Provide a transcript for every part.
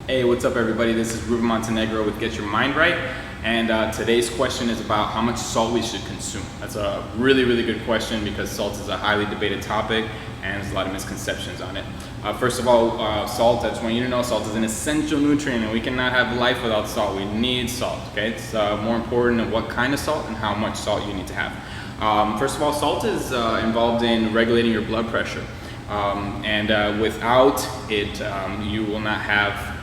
Hey, what's up everybody? This is Ruben Montenegro with Get Your Mind Right. And today's question is about how much salt we should consume. That's a really good question because salt is a highly debated topic and there's a lot of misconceptions on it. First of all, salt, I just want you to know salt is an essential nutrient and we cannot have life without salt. We need salt, okay? It's more important in what kind of salt and how much salt you need to have. First of all, salt is involved in regulating your blood pressure. Without it, you will not have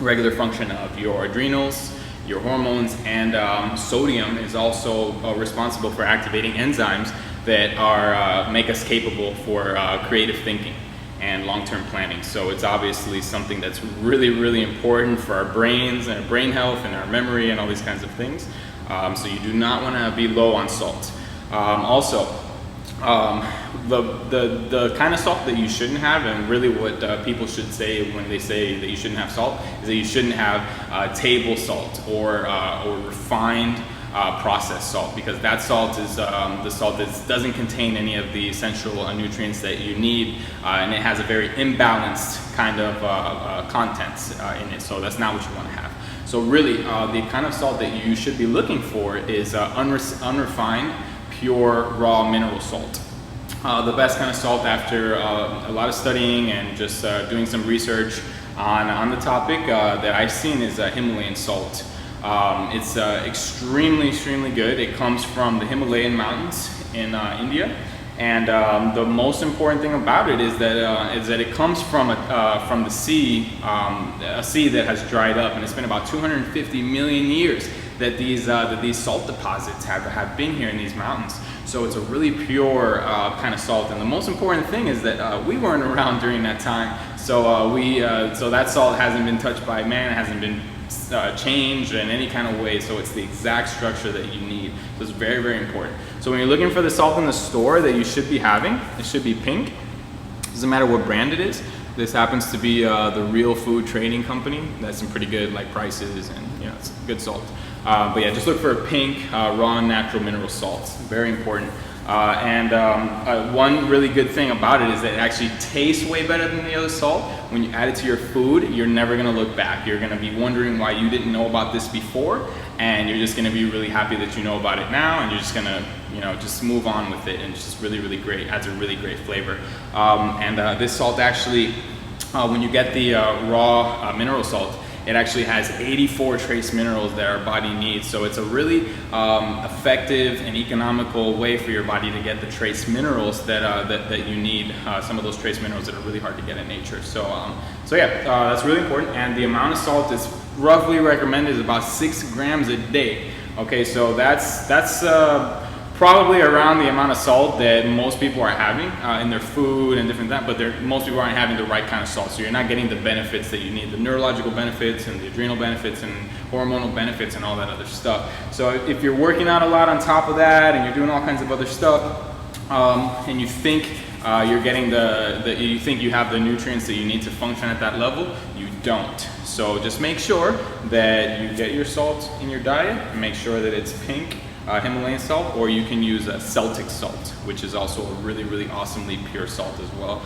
regular function of your adrenals, your hormones, and sodium is also responsible for activating enzymes that are make us capable for creative thinking and long-term planning. So it's obviously something that's really important for our brains and our brain health and our memory and all these kinds of things. So you do not want to be low on salt. The kind of salt that you shouldn't have, and really what people should say when they say that you shouldn't have salt, is that you shouldn't have table salt or refined processed salt, because that salt is the salt that doesn't contain any of the essential nutrients that you need, and it has a very imbalanced kind of contents in it, so that's not what you want to have. So really, the kind of salt that you should be looking for is unrefined, pure, raw mineral salt. The best kind of salt, after a lot of studying and just doing some research on the topic that I've seen, is Himalayan salt. It's extremely good. It comes from the Himalayan mountains in India, and the most important thing about it is that it comes from the sea, a sea that has dried up, and it's been about 250 million years that these salt deposits have been here in these mountains. So it's a really pure kind of salt, and the most important thing is that we weren't around during that time, so so that salt hasn't been touched by man, it hasn't been changed in any kind of way, so it's the exact structure that you need. So it's very important. So when you're looking for the salt in the store that you should be having, it should be pink. Doesn't matter what brand it is. This happens to be the Real Food Trading Company. That's some pretty good prices, and it's good salt. But yeah, just look for a pink, raw, natural mineral salt. Very important. One really good thing about it is that it actually tastes way better than the other salt. When you add it to your food, you're never going to look back. You're going to be wondering why you didn't know about this before, and you're just going to be really happy that you know about it now, and you're just going to just move on with it, and it's just really great. Adds a really great flavor. This salt actually, when you get the raw mineral salt, it actually has 84 trace minerals that our body needs. So it's a really effective and economical way for your body to get the trace minerals that you need. Some of those trace minerals that are really hard to get in nature. So yeah, that's really important. And the amount of salt is roughly recommended is about 6 grams a day. Okay, so that's probably around the amount of salt that most people are having in their food and different that, but most people aren't having the right kind of salt. So you're not getting the benefits that you need, the neurological benefits and the adrenal benefits and hormonal benefits and all that other stuff. So if you're working out a lot on top of that and you're doing all kinds of other stuff, and you think you're getting you think you have the nutrients that you need to function at that level, you don't. So just make sure that you get your salt in your diet and make sure that it's pink, Himalayan salt, or you can use Celtic salt, which is also a really awesomely pure salt as well.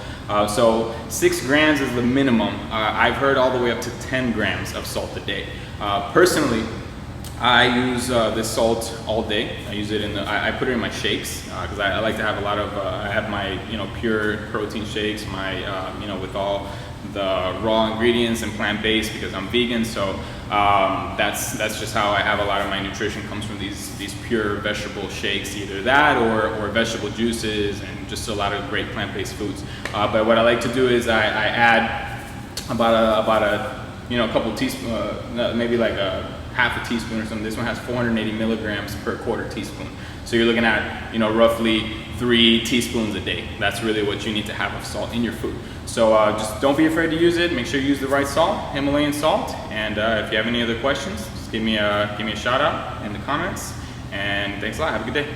So 6 grams is the minimum. I've heard all the way up to 10 grams of salt a day. Personally, I use this salt all day. I use it I put it in my shakes because I like to have a lot of. I have my pure protein shakes, my with all the raw ingredients and plant-based, because I'm vegan. So that's just how I have a lot of my nutrition, comes from these pure vegetable shakes, either that or vegetable juices, and just a lot of great plant-based foods. But what I like to do is I add about a couple teaspoons, maybe like a half a teaspoon or something. This one has 480 milligrams per quarter teaspoon. So you're looking at roughly 3 teaspoons a day. That's really what you need to have of salt in your food. So just don't be afraid to use it. Make sure you use the right salt, Himalayan salt. And if you have any other questions, just give me a shout out in the comments. And thanks a lot. Have a good day.